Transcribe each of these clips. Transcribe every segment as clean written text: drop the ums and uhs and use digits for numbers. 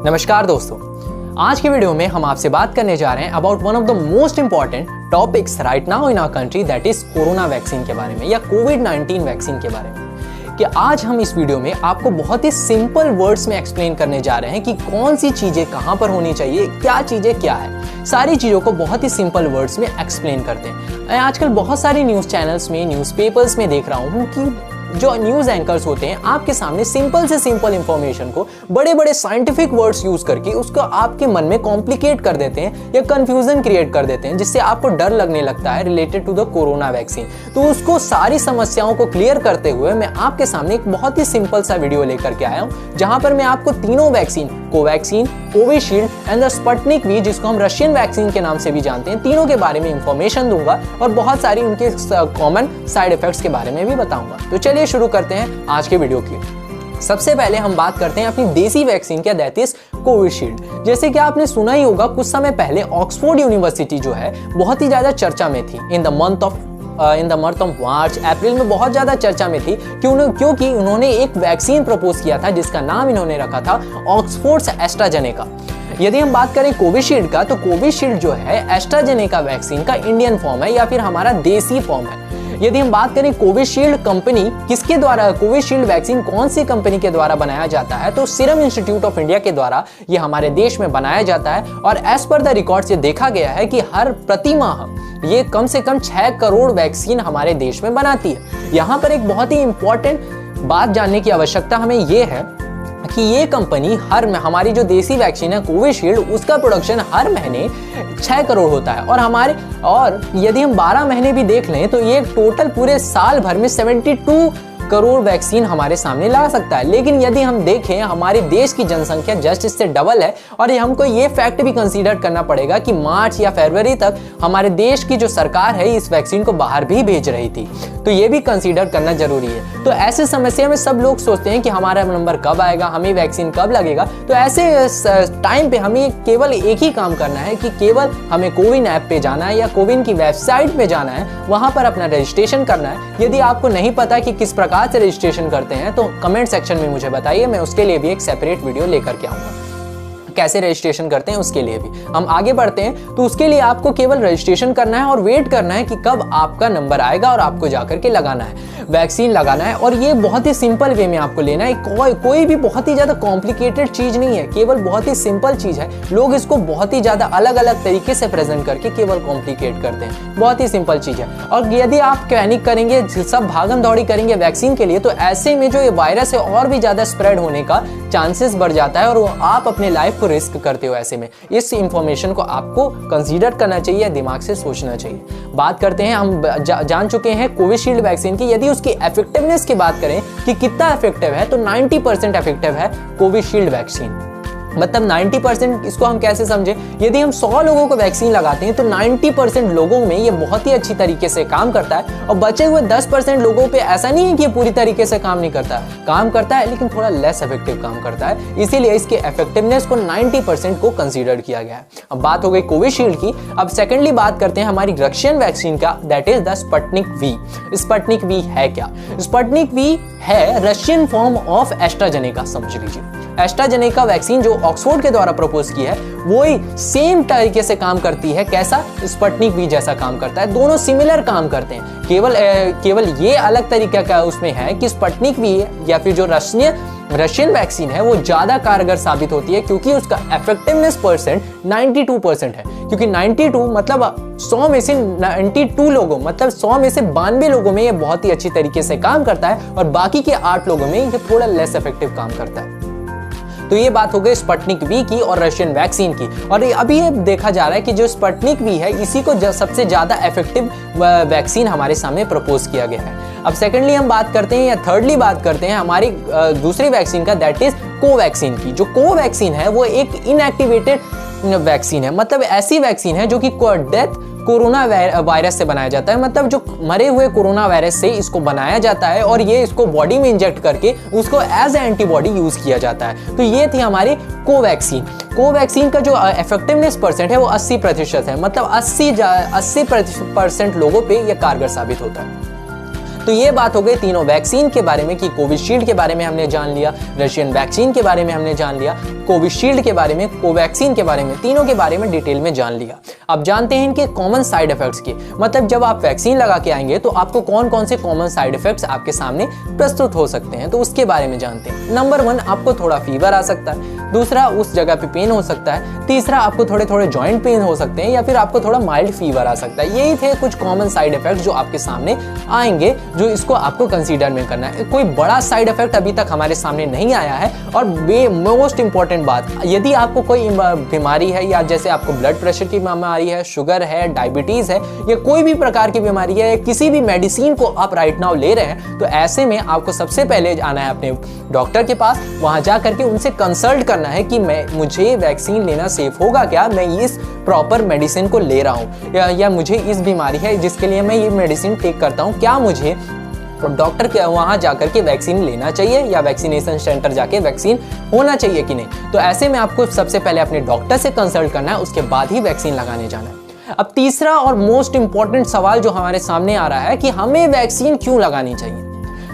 नमस्कार दोस्तों, आज की वीडियो में हम आपसे बात करने जा रहे हैं about one of the most important topics right now in our country, that is corona vaccine के बारे में या कोविड-19 वैक्सीन के बारे में। कि आज हम इस वीडियो में आपको बहुत ही सिंपल वर्ड्स में एक्सप्लेन करने जा रहे हैं कि कौन सी चीजें कहां पर होनी चाहिए, क्या चीजें क्या है। सारी चीजों को बहुत ही सिंपल वर्ड्स में एक्सप्लेन करते हैं। मैं आजकल बहुत सारे न्यूज चैनल्स में, न्यूज़पेपर्स में देख रहा हूं कि जो न्यूज एंकर्स होते हैं आपके सामने सिंपल से सिंपल इंफॉर्मेशन को बड़े बड़े साइंटिफिक वर्ड्स यूज करके उसको आपके मन में कॉम्प्लिकेट कर देते हैं या कंफ्यूजन क्रिएट कर देते हैं, जिससे आपको डर लगने लगता है related to the corona vaccine. तो उसको सारी समस्याओं को क्लियर करते हुए मैं आपके सामने एक बहुत ही सिंपल सा वीडियो लेकर के आया हूं, जहां पर मैं आपको तीनों vaccine, Covaxin, Covishield and the Sputnik V, जिसको हम रशियन वैक्सीन के नाम से भी जानते हैं, तीनों के बारे में इंफॉर्मेशन दूंगा और बहुत सारी उनके कॉमन साइड इफेक्ट्स के बारे में भी बताऊंगा। तो चलिए शुरू करते हैं आज के वीडियो की। सबसे पहले हम बात करते हैं अपनी देसी वैक्सीन क्या, दैट इज कोविशील्ड। जैसे कि आपने सुना ही होगा, कुछ समय पहले ऑक्सफोर्ड यूनिवर्सिटी जो है बहुत ही ज्यादा चर्चा में थी। In the month of March, April में बहुत ज्यादा चर्चा में थी क्योंकि उन्होंने एक वैक्सीन प्रपोज किया था जिसका नाम इन्होंने रखा था ऑक्सफोर्ड एस्ट्राजेनेका। यदि हम बात करें कोविशील्ड का, तो कोविशील्ड जो है एस्ट्राजेनेका वैक्सीन का इंडियन फॉर्म है या फिर हमारा देसी फॉर्म है। यदि हम बात करें कोविशील्ड कंपनी किसके द्वारा, कोविशील्ड वैक्सीन कौन सी कंपनी के द्वारा बनाया जाता है, तो सीरम इंस्टीट्यूट ऑफ इंडिया के द्वारा ये हमारे देश में बनाया जाता है। और एज पर द रिकॉर्ड्स ये देखा गया है कि हर प्रति माह ये कम से कम 6 करोड़ वैक्सीन हमारे देश में बनाती है। यहाँ पर एक बहुत ही इंपॉर्टेंट बात जानने की आवश्यकता हमें ये है कि ये कंपनी हमारी जो देसी वैक्सीन है कोविशील्ड, उसका प्रोडक्शन हर महीने 6 करोड़ होता है। और यदि हम 12 महीने भी देख लें तो ये टोटल पूरे साल भर में 72 करोड़ वैक्सीन हमारे सामने ला सकता है। लेकिन यदि हम देखें, हमारे देश की जनसंख्या जस्ट इससे डबल है और हमको ये फैक्ट भी कंसीडर करना पड़ेगा कि मार्च या फरवरी तक हमारे देश की जो सरकार है इस वैक्सीन को बाहर भी भेज रही थी, तो ये भी कंसीडर करना जरूरी है। तो ऐसे समस्या में सब लोग सोचते हैं कि हमारा नंबर कब आएगा, हमें वैक्सीन कब लगेगा। तो ऐसे टाइम पे हमें केवल एक ही काम करना है कि केवल हमें कोविन ऐप पे जाना है या कोविन की वेबसाइट पे जाना है, वहां पर अपना रजिस्ट्रेशन करना है। यदि आपको नहीं पता कि किस प्रकार से रजिस्ट्रेशन करते हैं तो कमेंट सेक्शन में मुझे बताइए, मैं उसके लिए भी एक सेपरेट वीडियो लेकर के आऊंगा। कैसे रजिस्ट्रेशन करते हैं उसके लिए भी हम आगे बढ़ते हैं। तो उसके लिए आपको केवल रजिस्ट्रेशन करना है और वेट करना है कि कब आपका नंबर आएगा और आपको जाकर के लगाना है, वैक्सीन लगाना है। और ये बहुत ही सिंपल वे में आपको लेना है, कोई भी बहुत ही ज्यादा कॉम्प्लिकेटेड चीज नहीं है, केवल बहुत ही सिंपल चीज है। लोग इसको बहुत ही ज्यादा अलग अलग तरीके से प्रेजेंट करके केवल कॉम्प्लिकेट करते हैं, बहुत ही सिंपल चीज है। और यदि आप पैनिक करेंगे, सब भागम दौड़ी करेंगे वैक्सीन के लिए, तो ऐसे में जो ये वायरस है और भी ज्यादा स्प्रेड होने का चांसेस बढ़ जाता है और आप अपने लाइफ को रिस्क करते हो। ऐसे में इस इंफॉर्मेशन को आपको कंसीडर करना चाहिए, दिमाग से सोचना चाहिए। बात करते हैं, हम जान चुके हैं कोविशील्ड वैक्सीन की। यदि उसकी इफेक्टिवनेस की बात करें कि कितना इफेक्टिव है, तो 90% इफेक्टिव है कोविशील्ड वैक्सीन। मतलब 90%, इसको हम कैसे समझे, यदि हम 100 लोगों को वैक्सीन लगाते हैं तो 90% लोगों में ये बहुत ही अच्छी तरीके से काम करता है। और बचे हुए 10% लोगों पे ऐसा नहीं है कि ये पूरी तरीके से काम नहीं करता है, काम करता है लेकिन थोड़ा लेस इफेक्टिव काम करता है। इसीलिए इसके इफेक्टिवनेस को 90% को कंसीडर किया गया है। अब बात हो गई कोविशील्ड की। अब सेकेंडली बात करते हैं हमारी रशियन वैक्सीन का, that is the Sputnik V. Sputnik V है क्या? स्पुतनिक वी है रशियन फॉर्म ऑफ एस्ट्राजेनेका, समझ लीजिए। एस्ट्राजेनेका वैक्सीन जो ऑक्सफोर्ड के द्वारा प्रपोज की है वो ही सेम तरीके से काम करती है। कैसा? स्पुतनिक वी जैसा काम करता है, दोनों सिमिलर काम करते हैं। केवल ये अलग तरीका का उसमें है कि स्पुतनिक वी या फिर जो रशियन वैक्सीन है वो ज्यादा कारगर साबित होती है क्योंकि उसका इफेक्टिवनेस परसेंट 92% है। क्योंकि 92 मतलब 100 में से 92 लोगों, मतलब 100 में से 92 लोगों में ये बहुत ही अच्छी तरीके से काम करता है और बाकी के 8 लोगों में ये थोड़ा लेस इफेक्टिव काम करता है। तो ये बात हो गई स्पुतनिक वी की और रशियन वैक्सीन की। और अभी ये देखा जा रहा है कि जो स्पुतनिक वी है इसी को सबसे ज्यादा इफेक्टिव वैक्सीन हमारे सामने प्रपोज किया गया है। अब सेकेंडली हम बात करते हैं या थर्डली बात करते हैं हमारी दूसरी वैक्सीन का, दैट इज कोवैक्सीन की। जो कोवैक्सीन है वो एक इनएक्टिवेटेड वैक्सीन है, मतलब ऐसी वैक्सीन है जो कि डेथ कोरोना वायरस से बनाया जाता है। मतलब जो मरे हुए कोरोना वायरस से इसको बनाया जाता है और ये इसको बॉडी में इंजेक्ट करके उसको एज ए एंटीबॉडी यूज किया जाता है। तो ये थी हमारी कोवैक्सीन। कोवैक्सीन का जो इफेक्टिवनेस परसेंट है वो 80% है, मतलब 80% लोगों पे ये कारगर साबित होता है। तो ये बात हो गई तीनों वैक्सीन के बारे में कि कोविशील्ड के बारे में हमने जान लिया, रशियन वैक्सीन के बारे में हमने जान लिया, कोविशील्ड के बारे में, कोवैक्सीन के बारे में, तीनों के बारे में डिटेल में जान लिया। अब जानते हैं इनके कॉमन साइड इफेक्ट्स के, मतलब जब आप वैक्सीन लगा के आएंगे तो आपको कौन कौन से कॉमन साइड इफेक्ट्स आपके सामने प्रस्तुत हो सकते हैं, तो उसके बारे में जानते हैं। नंबर 1, आपको थोड़ा फीवर आ सकता है, दूसरा उस जगह पे पेन हो सकता है, तीसरा आपको थोड़े थोड़े जॉइंट पेन हो सकते हैं, या फिर आपको थोड़ा माइल्ड फीवर आ सकता है। यही थे कुछ कॉमन साइड इफेक्ट्स जो आपके सामने आएंगे, जो इसको आपको कंसीडर में करना है। कोई बड़ा साइड इफेक्ट अभी तक हमारे सामने नहीं आया है। और मोस्ट इंपॉर्टेंट बात, यदि आपको कोई बीमारी है, या जैसे आपको ब्लड प्रेशर की बीमारी है, शुगर है, डायबिटीज है, या कोई भी प्रकार की बीमारी है, या किसी भी मेडिसिन को आप राइट नाउ ले रहे हैं, तो ऐसे में आपको सबसे पहले आना है अपने डॉक्टर के पास। वहां जा करके उनसे कंसल्ट करना है कि मुझे वैक्सीन लेना सेफ होगा क्या, मैं इस प्रॉपर मेडिसिन को ले रहा हूँ, या मुझे इस बीमारी है जिसके लिए मैं ये मेडिसिन टेक करता हूँ, क्या मुझे डॉक्टर के वहां जाकर के वैक्सीन लेना चाहिए, या वैक्सीनेशन सेंटर जाके वैक्सीन होना चाहिए कि नहीं। तो ऐसे में आपको सबसे पहले अपने डॉक्टर से कंसल्ट करना है, उसके बाद ही वैक्सीन लगाने जाना है। अब तीसरा और मोस्ट इंपॉर्टेंट सवाल जो हमारे सामने आ रहा है कि हमें वैक्सीन क्यों लगानी चाहिए,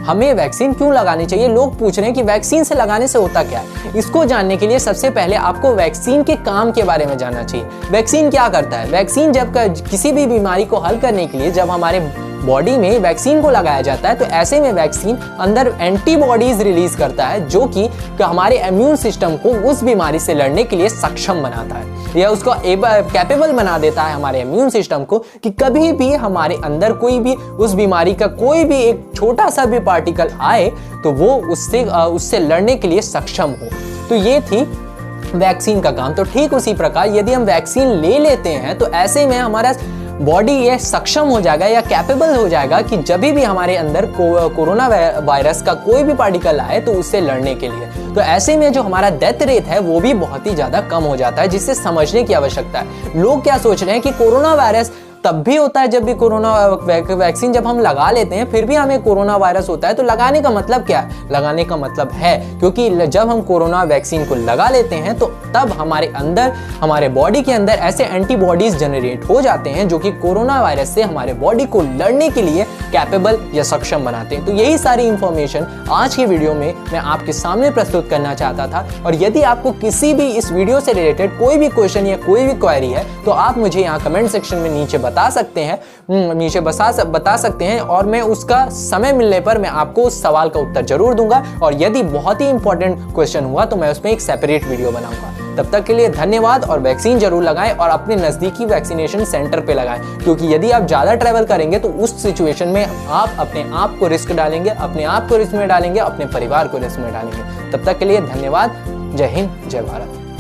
हमें वैक्सीन क्यों लगानी चाहिए। लोग पूछ रहे हैं कि वैक्सीन से लगाने से होता क्या है। इसको जानने के लिए सबसे पहले आपको वैक्सीन के काम के बारे में जानना चाहिए। वैक्सीन क्या करता है? वैक्सीन जब किसी भी बीमारी को हल करने के लिए जब हमारे बॉडी में वैक्सीन को लगाया जाता है, तो ऐसे में वैक्सीन अंदर एंटीबॉडीज रिलीज करता है, जो कि हमारे इम्यून सिस्टम को उस बीमारी से लड़ने के लिए सक्षम बनाता है, या उसको कैपेबल बना देता है हमारे इम्यून सिस्टम को कि कभी भी हमारे अंदर कोई भी उस बीमारी का कोई भी एक छोटा सा भी पार्टिकल आए तो वो उससे लड़ने के लिए सक्षम हो। तो ये थी वैक्सीन का काम। तो ठीक उसी प्रकार यदि हम वैक्सीन ले लेते हैं तो ऐसे में हमारा बॉडी ये सक्षम हो जाएगा या कैपेबल हो जाएगा कि जब भी हमारे अंदर कोरोना वायरस का कोई भी पार्टिकल आए तो उससे लड़ने के लिए। तो ऐसे में जो हमारा डेथ रेट है वो भी बहुत ही ज्यादा कम हो जाता है, जिससे समझने की आवश्यकता है। लोग क्या सोच रहे हैं कि कोरोना वायरस तब भी होता है जब भी कोरोना वैक्सीन जब हम लगा लेते हैं फिर भी हमें कोरोना वायरस होता है। तो लगाने का मतलब क्या है? लगाने का मतलब है क्योंकि जब हम कोरोना वैक्सीन को लगा लेते हैं तो तब हमारे अंदर, हमारे बॉडी के अंदर ऐसे एंटीबॉडीज जनरेट हो जाते हैं जो कि कोरोना वायरस से हमारे बॉडी को लड़ने के लिए कैपेबल या सक्षम बनाते हैं। तो यही सारी इंफॉर्मेशन आज की वीडियो में मैं आपके सामने प्रस्तुत करना चाहता था। और यदि आपको किसी भी इस वीडियो से रिलेटेड कोई भी क्वेश्चन या कोई भी क्वेरी है तो आप मुझे यहाँ कमेंट सेक्शन में नीचे बता सकते हैं और मैं उसका समय मिलने पर मैं आपको उस सवाल का उत्तर जरूर दूंगा। और यदि बहुत ही इंपॉर्टेंट क्वेश्चन हुआ तो मैं उसमें एक सेपरेट वीडियो बनाऊंगा। तब तक के लिए धन्यवाद और वैक्सीन जरूर लगाएं और अपने नजदीकी वैक्सीनेशन सेंटर पे लगाएं, क्योंकि यदि आप ज्यादा ट्रैवल करेंगे तो उस सिचुएशन में आप अपने आप को रिस्क डालेंगे, अपने आप को रिस्क में डालेंगे, अपने परिवार को रिस्क में डालेंगे। तब तक के लिए धन्यवाद। जय हिंद, जय भारत।